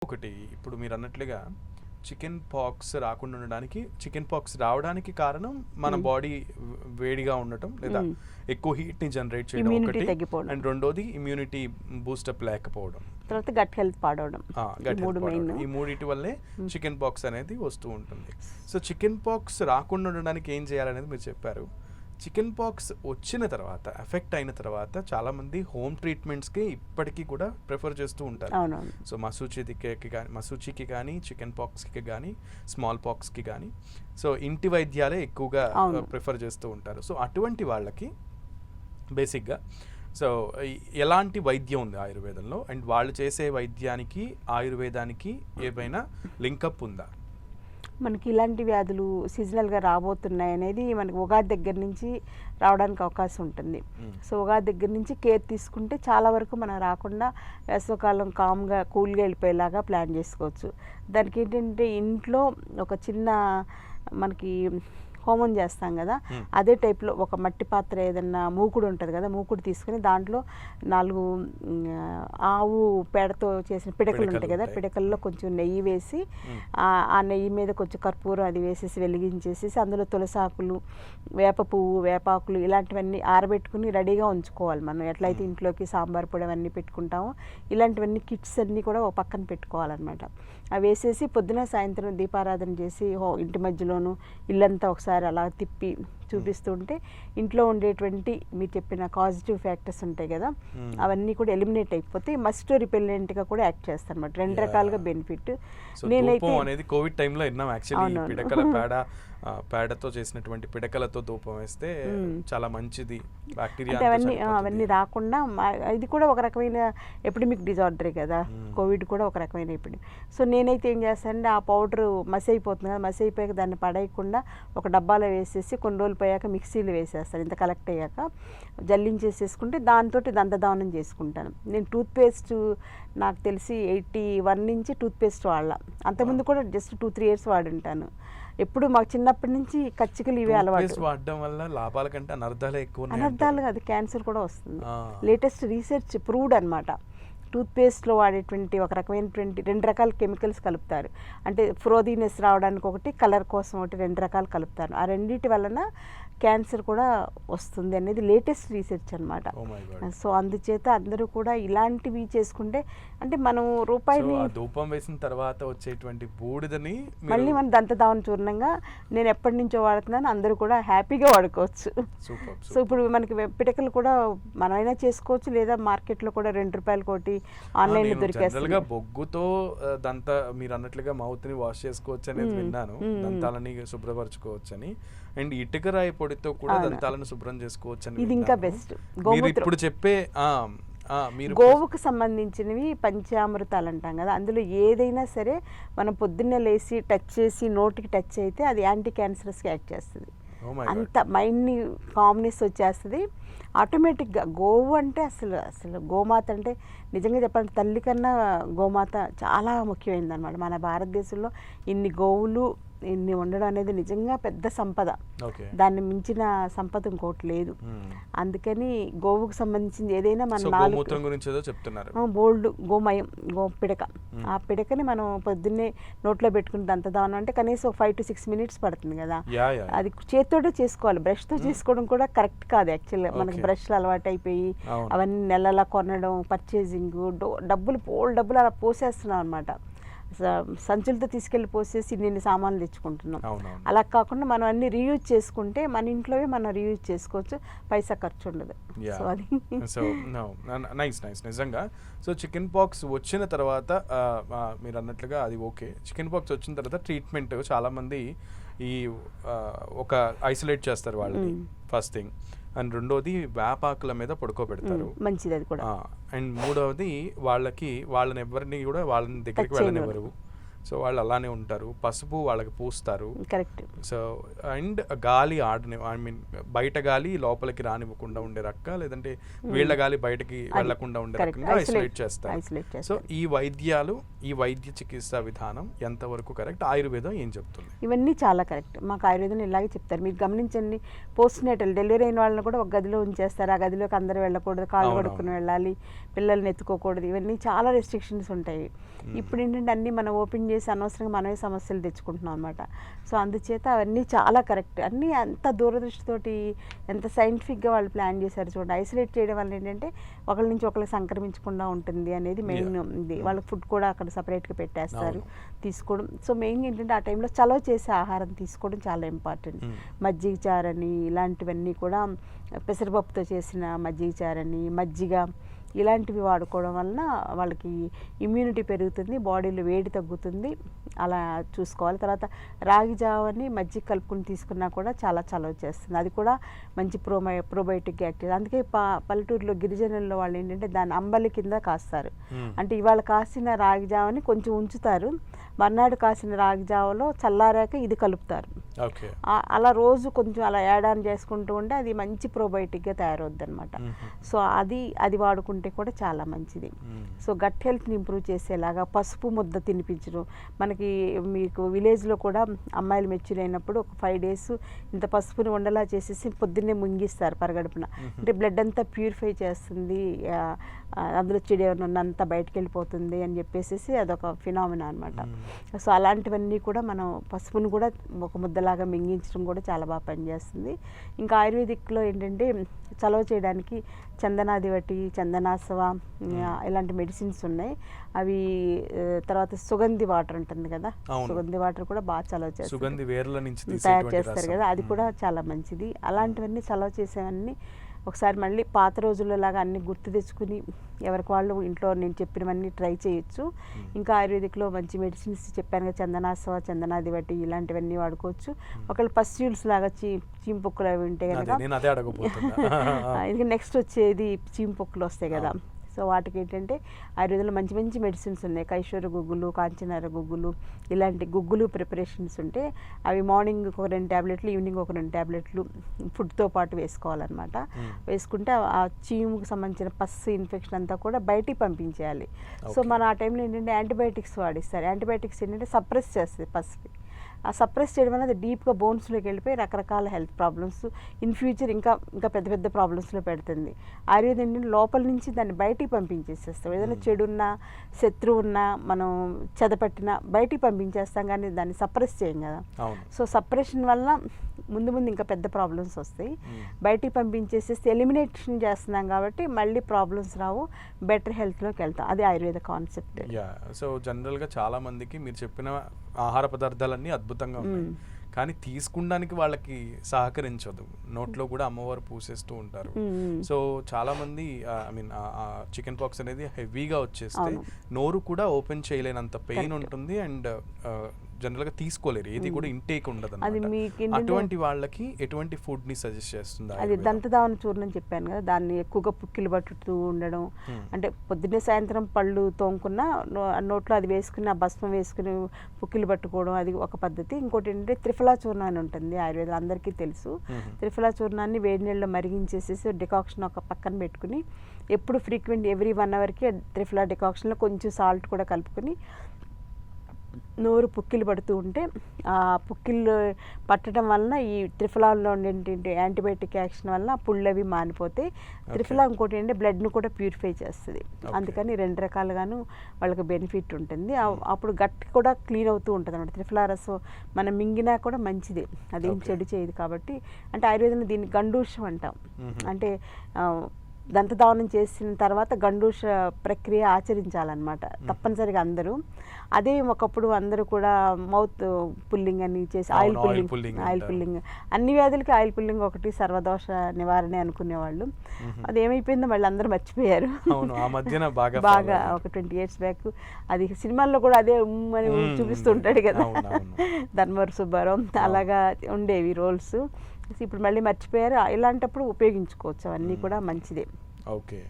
ఒకటి ఇప్పుడు మీరు అన్నట్లుగా చికెన్ పాక్స్ రాకుండా ఉండడానికి, చికెన్ పాక్స్ రావడానికి కారణం మన బాడీ వేడిగా ఉండటం లేదా ఎక్కువ హీట్ ని జనరేట్ చేయడం ఒకటి, అండ్ రెండోది ఇమ్యూనిటీ బూస్టప్ లేకపోవడం, తర్వాత గట్ హెల్త్ పాడవడం. ఈ మూడిటి వల్లే చికెన్ పాక్స్ అనేది వస్తూ ఉంటుంది. సో చికెన్ పాక్స్ రాకుండా ఉండడానికి ఏం చేయాలనేది మీరు చెప్పారు. చికెన్ పాక్స్ వచ్చిన తర్వాత, ఎఫెక్ట్ అయిన తర్వాత చాలా మంది హోమ్ ట్రీట్మెంట్స్కి ఇప్పటికీ కూడా ప్రిఫర్ చేస్తూ ఉంటారు. సో మసూచికి కానీ చికెన్ పాక్స్కి కానీ స్మాల్ పాక్స్కి కానీ సో ఇంటి వైద్యాలే ఎక్కువగా ప్రిఫర్ చేస్తూ ఉంటారు. సో అటువంటి వాళ్ళకి బేసిక్గా సో ఎలాంటి వైద్యం ఉంది ఆయుర్వేదంలో, అండ్ వాళ్ళు చేసే వైద్యానికి ఆయుర్వేదానికి ఏమైనా లింకప్ ఉందా? మనకి ఇలాంటి వ్యాధులు సీజనల్గా రాబోతున్నాయి అనేది మనకి ఉగాది దగ్గర నుంచి రావడానికి అవకాశం ఉంటుంది. సో ఉగాది దగ్గర నుంచి కేర్ తీసుకుంటే చాలా వరకు మనం రాకుండా వేసవకాలం కామ్గా కూల్గా వెళ్ళిపోయేలాగా ప్లాన్ చేసుకోవచ్చు. దానికి ఏంటంటే ఇంట్లో ఒక చిన్న మనకి హోమం చేస్తాం కదా, అదే టైప్లో ఒక మట్టి పాత్ర ఏదన్నా మూకుడు ఉంటుంది కదా, మూకుడు తీసుకుని దాంట్లో 4 ఆవు పేడతో చేసిన పిడకలు ఉంటాయి కదా, పిడకల్లో కొంచెం నెయ్యి వేసి ఆ నెయ్యి మీద కొంచెం కర్పూరం అది వేసేసి వెలిగించేసేసి అందులో తులసాకులు, వేప పువ్వు, వేపాకులు ఇలాంటివన్నీ ఆరబెట్టుకుని రెడీగా ఉంచుకోవాలి. మనం ఎట్లయితే ఇంట్లోకి సాంబార్ పొడి అవన్నీ పెట్టుకుంటామో ఇలాంటివన్నీ కిట్స్ అన్నీ కూడా ఒక పక్కన పెట్టుకోవాలన్నమాట. అవి వేసేసి పొద్దున సాయంత్రం దీపారాధన చేసి ఇంటి మధ్యలోనూ ఇల్లంతా ఒకసారి అలా తిప్పి చూపిస్తుంటే ఇంట్లో ఉండేటువంటి మీరు చెప్పిన పాజిటివ్ ఫ్యాక్టర్స్ ఉంటాయి కదా, అవన్నీ కూడా ఎలిమినేట్ అయిపోతే మస్ట్ రిపెల్లెంట్గా కూడా యాక్ట్ చేస్తాను అన్నమాట. 2 రకాలుగా బెనిఫిట్. నేనైతే అనేది కోవిడ్ టైంలో విన్నాం యాక్చువల్లీ, పిడకల పేడతో చేసినటువంటి పిడకలతో ధూపం వేస్తే చాలా మంచిది బ్యాక్టీరియా అవన్నీ రాకుండా. ఇది కూడా ఒక రకమైన ఎపిడమిక్ డిజార్డరే కదా, కోవిడ్ కూడా ఒక రకమైన ఎపిడమిక్. సో నేనైతే ఏం చేస్తానంటే ఆ పౌడర్ మసి అయిపోతుంది కదా, మసి అయిపోయాక దాన్ని పడేయకుండా ఒక డబ్బాలో వేసేసి కొన్ని రోజులు పోయాక మిక్సీలో వేసేస్తాను. ఇంత కలెక్ట్ అయ్యాక జల్లించేసేసుకుంటే దాంతో దంతదావనం చేసుకుంటాను. నేను టూత్పేస్ట్ నాకు తెలిసి 81 నుంచి టూత్పేస్ట్ వాడాల. అంతకుముందు కూడా జస్ట్ 2-3 years వాడుంటాను. ఎప్పుడు మాకు చిన్నప్పటి నుంచి కచ్చికలు ఇవే అలవాటు. వాడడం వల్ల లాభాల కంటే అనర్థాలే ఎక్కువ. అనర్థాలు కాదు, క్యాన్సర్ కూడా వస్తుంది. లేటెస్ట్ రీసెర్చ్ ప్రూవ్డ్ అనమాట. టూత్పేస్ట్లో వాడేటువంటి ఒక రకమైనటువంటి 2 రకాల కెమికల్స్ కలుపుతారు. అంటే ఫ్రోదీనెస్ రావడానికి ఒకటి, కలర్ కోసం ఒకటి, 2 రకాలు కలుపుతారు. ఆ రెండింటి వలన క్యాన్సర్ కూడా వస్తుంది అనేది లేటెస్ట్ రీసెర్చ్ అనమాట. సో అందుచేత అందరూ కూడా ఇలాంటివి చేసుకుంటే, అంటే మనం రూపాయిని ధూపం వేసిన తర్వాత వచ్చేటువంటి బూడిదని మళ్ళీ మన దంతదావన చూర్ణంగా నేను ఎప్పటి నుంచో వాడుతున్నాను, అందరూ కూడా హ్యాపీగా వాడుకోవచ్చు. సో ఇప్పుడు మనకి పిడకలు కూడా మనమైనా చేసుకోవచ్చు, లేదా మార్కెట్లో కూడా ₹2 కోటి ఆన్లైన్లో దొరికేస్తుంది. బొగ్గుతో మీరు అన్నట్లుగా మౌత్ ని వాష్ చేసుకోవచ్చు అనేది విన్నాను, దంతాలని శుభ్రపరచుకోవచ్చు అని. అండ్ ఇటుకరాయి పొడితో కూడా దంతాలను శుభ్రం చేసుకోవచ్చు అని. ఇది ఇంకా బెస్ట్. ఇప్పుడు చెప్పే గోవుకు సంబంధించినవి పంచామృతాలు అంటాం కదా, అందులో ఏదైనా సరే మనం పొద్దున్నే లేసి టచ్ చేసి నోటికి టచ్ అయితే అది యాంటీ క్యాన్సరస్కి యాక్ట్ చేస్తుంది. అంత మైండ్ని కామ్నెస్ వచ్చేస్తుంది ఆటోమేటిక్గా. గోవు అంటే అసలు గోమాత అంటే నిజంగా చెప్పాలంటే తల్లి కన్నా గోమాత చాలా ముఖ్యమైనది అనమాట. మన భారతదేశంలో ఇన్ని గోవులు ఇన్ని ఉండడం అనేది నిజంగా పెద్ద సంపద. దాన్ని మించిన సంపద ఇంకోటి లేదు. అందుకని గోవుకు సంబంధించింది ఏదైనా మన బోల్డ్ గోమయం, పిడక, ఆ పిడకని మనం పొద్దున్నే నోట్లో పెట్టుకుని దంతదావనం అంటే కనీసం 5 to 6 minutes పడుతుంది కదా. అది చేతితోటే చేసుకోవాలి, బ్రష్తో చేసుకోవడం కూడా కరెక్ట్ కాదు యాక్చువల్గా. మనకి బ్రష్లు అలవాటు అయిపోయి అవన్నీ నెలలా కొనడం, పర్చేసింగ్, డబ్బులు అలా పోసేస్తున్నాం అనమాట. సంచులతో తీసుకెళ్ళి పోసేసి ఇన్ని సామాన్లు తెచ్చుకుంటున్నాం. అలా కాకుండా మనం అన్ని రీయూజ్ చేసుకుంటే మన ఇంట్లోనే మనం రీయూజ్ చేసుకోవచ్చు, పైసా ఖర్చు ఉండదు. సో అది నిజంగా. సో చికెన్ పాక్స్ వచ్చిన తర్వాత మీరు అన్నట్లుగా అది ఓకే. చికెన్ పాక్స్ వచ్చిన తర్వాత ట్రీట్మెంట్ చాలా మంది ఒక ఐసోలేట్ చేస్తారు వాళ్ళని ఫస్ట్ థింగ్, అండ్ రెండోది వేపాకుల మీద పడుకోబెడతారు, మంచిది అది కూడా. అండ్ మూడవది వాళ్ళని ఎవరిని కూడా వాళ్ళని దగ్గరికి వెళ్ళనివ్వరు. సో వాళ్ళు అలానే ఉంటారు. పసుపు వాళ్ళకి పూస్తారు. కరెక్ట్. సో అండ్ గాలి ఐ మీన్ బయట గాలి లోపలికి రానివ్వకుండా ఉండే రక్క, లేదంటే వీళ్ళ గాలి బయటకి వెళ్లకుండా ఉండే రకంగా ఐసోలేట్ చేస్తారు. సో ఈ వైద్య చికిత్సా విధానం ఎంతవరకు కరెక్ట్? ఆయుర్వేదం ఏం చెప్తుంది? ఇవన్నీ చాలా కరెక్ట్. మాకు ఆయుర్వేదం ఇలాగే చెప్తారు. మీరు గమనించండి, పోస్ట్ నేటల్ డెలివరీ అయిన వాళ్ళని కూడా ఒక గదిలో ఉంచేస్తారు. ఆ గదిలోకి అందరూ వెళ్ళకూడదు, కాళ్ళు కడుక్కుని వెళ్ళాలి, పిల్లల్ని ఎత్తుకోకూడదు, ఇవన్నీ చాలా రెస్ట్రిక్షన్స్ ఉంటాయి. ఇప్పుడు ఏంటంటే అన్నీ మనం ఓపెన్ చేసి అనవసరంగా మనమే సమస్యలు తెచ్చుకుంటున్నాం అనమాట. సో అందుచేత అవన్నీ చాలా కరెక్ట్. అన్నీ అంత దూరదృష్టితోటి ఎంత సైంటిఫిక్గా వాళ్ళు ప్లాన్ చేశారు చూడండి. ఐసోలేట్ చేయడం వల్ల ఏంటంటే ఒకరి నుంచి ఒకరికి సంక్రమించకుండా ఉంటుంది అనేది మెయిన్ ఇది. వాళ్ళకి ఫుడ్ కూడా అక్కడ సపరేట్గా పెట్టేస్తారు తీసుకోవడం. సో మెయిన్ ఏంటంటే ఆ టైంలో చలవ చేసే ఆహారం తీసుకోవడం చాలా ఇంపార్టెంట్. మజ్జిగ చారని ఇలాంటివన్నీ కూడా, పెసరపప్పుతో చేసిన మజ్జిగ చారని, మజ్జిగ ఇలాంటివి వాడుకోవడం వలన వాళ్ళకి ఇమ్యూనిటీ పెరుగుతుంది, బాడీలో వేడి తగ్గుతుంది. అలా చూసుకోవాలి. తర్వాత రాగి జావని మజ్జిగ కలుపుకుని తీసుకున్నా కూడా చాలా చలవ చేస్తుంది. అది కూడా మంచి ప్రోబయోటిక్ యాక్టివ్. అందుకే పల్లెటూరులో గిరిజనుల్లో వాళ్ళు ఏంటంటే దాన్ని అంబలి కింద కాస్తారు. అంటే ఇవాళ కాసిన రాగి జావని కొంచెం ఉంచుతారు, మర్నాడు కాసిన రాగి జావలో చల్లారాక ఇది కలుపుతారు. అలా రోజు కొంచెం అలా యాడ్ ఆన్ చేసుకుంటూ ఉంటే అది మంచి ప్రోబయోటిక్గా తయారవుద్ది అనమాట. సో అది వాడుకుంటే కూడా చాలా మంచిది. సో గట్ హెల్త్ని ఇంప్రూవ్ చేసేలాగా పసుపు ముద్ద తినిపించడం. మీకు విలేజ్లో కూడా అమ్మాయిలు మెచ్యూర్ అయినప్పుడు ఒక 5 days ఇంత పసుపుని ఉండలా చేసేసి పొద్దున్నే ముంగిస్తారు పరగడుపున. అంటే బ్లడ్ అంతా ప్యూరిఫై చేస్తుంది, అందులో చెడు ఏమైనా ఉన్నంతా బయటకు వెళ్ళిపోతుంది అని చెప్పేసి అదొక ఫినామినా అనమాట. సో అలాంటివన్నీ కూడా మనం పసుపుని కూడా ఒక ముద్దలాగా మింగించడం కూడా చాలా బాగా పనిచేస్తుంది. ఇంకా ఆయుర్వేదిక్లో ఏంటంటే చలవ చేయడానికి చందనాదివటి, చందనాసవ ఇలాంటి మెడిసిన్స్ ఉన్నాయి. అవి తర్వాత సుగంధి వాటర్ ఉంటుంది కదా, సుగంధి వాటర్ కూడా బాగా చలవ చేస్తారు, తయారు చేస్తారు కదా, అది కూడా చాలా మంచిది. అలాంటివన్నీ చలవ చేసేవన్నీ ఒకసారి మళ్ళీ పాత రోజుల్లోలాగా అన్ని గుర్తు తెచ్చుకుని ఎవరికి వాళ్ళు ఇంట్లో నేను చెప్పినవన్నీ ట్రై చేయొచ్చు. ఇంకా ఆయుర్వేదిక్లో మంచి మెడిసిన్స్ చెప్పాను కదా, చందనాసవ, చందనాదివటి ఇలాంటివన్నీ వాడుకోవచ్చు. ఒకళ్ళు పస్ట్యూల్స్ లాగా చీంపొక్కులు అవి ఉంటాయి కదా, ఇది నెక్స్ట్ వచ్చేది చీంపొక్కులు వస్తాయి కదా. సో వాటికి ఏంటంటే ఆయుర్వేదంలో మంచి మంచి మెడిసిన్స్ ఉన్నాయి. కైశోర గుగ్గులు, కాంచనార గుగ్గులు, ఇలాంటి గుగ్గులు ప్రిపరేషన్స్ ఉంటే అవి మార్నింగ్ ఒక 2 టాబ్లెట్లు, ఈవినింగ్ ఒక 2 టాబ్లెట్లు ఫుడ్తో పాటు వేసుకోవాలన్నమాట. వేసుకుంటే ఆ చీముకు సంబంధించిన పస్సు ఇన్ఫెక్షన్ అంతా కూడా బయటికి పంపించేయాలి. సో మన ఆ టైంలో ఏంటంటే యాంటీబయాటిక్స్ వాడిస్తారు. యాంటీబయాటిక్స్ ఏంటంటే సప్రెస్ చేస్తుంది పస్సుని. ఆ సప్రెస్ చేయడం అనేది డీప్గా బోన్స్లోకి వెళ్ళిపోయి రకరకాల హెల్త్ ప్రాబ్లమ్స్ ఇన్ ఫ్యూచర్ ఇంకా పెద్ద పెద్ద ప్రాబ్లమ్స్లో పెడుతుంది. ఆయుర్వేదం ఏంటంటే లోపల నుంచి దాన్ని బయటికి పంపించేసేస్తాం. ఏదైనా చెడున్నా, శత్రువు ఉన్నా, మనం చెదపట్టినా బయటికి పంపించేస్తాం, కానీ దాన్ని సప్రెస్ చేయం కదా. సో సప్రెషన్ వల్ల ముందు ఇంకా పెద్ద ప్రాబ్లమ్స్ వస్తాయి. బయటికి పంపించేసేస్తే ఎలిమినేషన్ చేస్తున్నాం కాబట్టి మళ్ళీ ప్రాబ్లమ్స్ రావు, బెటర్ హెల్త్లోకి వెళ్తాం. అది ఆయుర్వేద కాన్సెప్ట్. సో జనరల్గా చాలా మందికి మీరు చెప్పిన ఆహార పదార్థాలన్నీ అద్భుతంగా ఉన్నాయి, కానీ తీసుకుండానికి వాళ్ళకి సహకరించదు. నోట్లో కూడా అమ్మవారు పూసేస్తూ ఉంటారు. సో చాలా మంది ఐ మీన్ చికెన్ పాక్స్ అనేది హెవీగా వచ్చేస్తే నోరు కూడా ఓపెన్ చేయలేనంత పెయిన్ ఉంటుంది, అండ్ జనరల్గా తీసుకోలేరు, ఏది కూడా ఇంటేక్ ఉండదు. అటువంటి వాళ్ళకి ఎటువంటి ఫుడ్ ని సజెస్ట్ చేస్తుంది? అది దంతధావన చూర్ణం చెప్పాను కదా, దాన్ని ఎక్కువగా పుక్కిలు పట్టుతూ ఉండడం. అంటే పొద్దున్నే సాయంత్రం పళ్ళు తోముకున్న నోట్లో అది వేసుకుని, ఆ భస్మం వేసుకుని పుక్కిలు పట్టుకోవడం, అది ఒక పద్ధతి. ఇంకోటి ఏంటంటే త్రిఫలా చూర్ణం అని ఉంటుంది, ఆయుర్వేదం అందరికీ తెలుసు. త్రిఫలా చూర్ణాన్ని వేడి నీళ్ళలో మరిగించేసేసి డికాక్షన్ ఒక పక్కన పెట్టుకుని ఎప్పుడు ఫ్రీక్వెంట్ ఎవ్రీ 1 hourకి త్రిఫలా డికాక్షన్లో కొంచెం సాల్ట్ కూడా కలుపుకొని నోరు పుక్కిలు పడుతూ ఉంటే ఆ పుక్కిళ్ళు పట్టడం వలన ఈ త్రిఫలాలో ఉండే యాంటీబయాటిక్ యాక్షన్ వలన పుళ్ళవి మానిపోతే త్రిఫలా ఇంకోటి ఏంటంటే బ్లడ్ను కూడా ప్యూరిఫై చేస్తుంది. అందుకని 2 రకాలుగాను వాళ్ళకి బెనిఫిట్ ఉంటుంది. అప్పుడు గట్ కూడా క్లీన్ అవుతూ ఉంటుంది అన్నమాట. త్రిఫలా రసం మనం మింగినా కూడా మంచిది, అదేం చెడు చేయదు. కాబట్టి అంటే ఆయుర్వేదంలో దీన్ని గండూషం అంటాం. అంటే దంతధావనం చేసిన తర్వాత గండూష ప్రక్రియ ఆచరించాలన్నమాట తప్పనిసరిగా అందరూ. అదే ఒకప్పుడు అందరూ కూడా మౌత్ పుల్లింగ్ అని చేసి ఆయిల్ పుల్లింగ్ అన్ని వ్యాధులకి ఆయిల్ పుల్లింగ్ ఒకటి సర్వదోష నివారణ అనుకునేవాళ్ళు. అదేమైపోయిందో వాళ్ళు అందరూ మర్చిపోయారు. బాగా ఒక 20 years బ్యాక్ అది సినిమాల్లో కూడా అదే అని చూపిస్తుంటాడు కదా ధర్మవర సుబ్బారావు, అలాగా ఉండేవి రోల్స్. ఇప్పుడు మళ్ళీ మర్చిపోయారు. ఇలాంటప్పుడు ఉపయోగించుకోవచ్చు, అవన్నీ కూడా మంచిదే. ఓకే.